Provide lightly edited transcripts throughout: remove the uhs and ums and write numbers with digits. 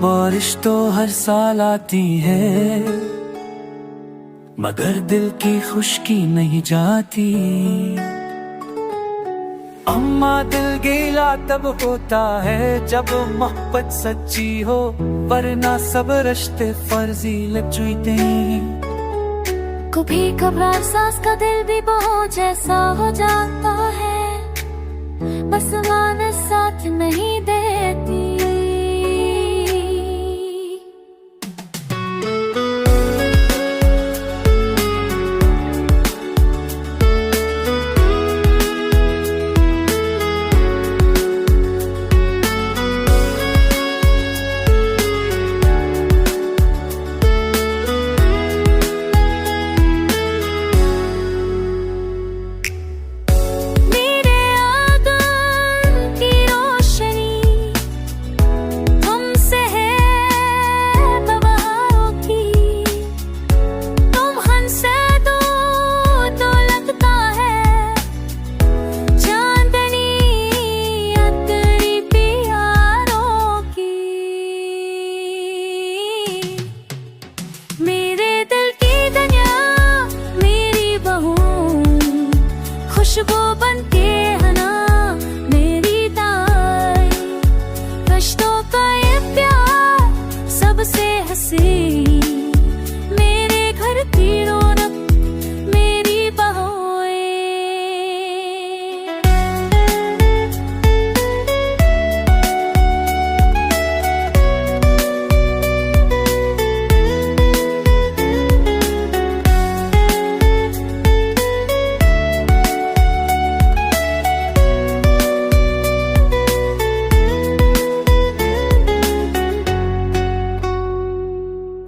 बारिश तो हर साल आती है, मगर दिल की खुशकी नहीं जाती। अम्मा दिल गीला तब होता है जब मोहब्बत सच्ची हो, वरना सब रिश्ते फर्जी लग चुते हैं। कभी कभार सास का दिल भी बहुत जैसा हो जाता है, बस माने साथ नहीं देती। खुशबू बनके है ना मेरी दाई, कष्टों का ये प्यार सबसे हंसी, मेरे घर की रौनक मेरी बहूएं।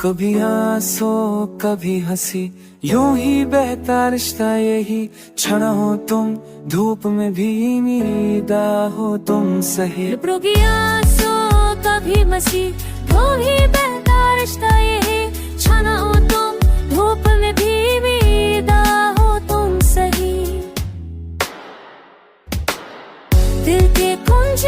कभी आंसू कभी हंसी, यूं ही बहता रिश्ता यही। क्षण हो तुम धूप में भी मेरी दाह हो तुम सही। कभी आंसू कभी हंसी, यूं ही बहता रिश्ता यही। क्षण हो तुम धूप में भी मेरी दाह हो तुम सही। दिल के कुंज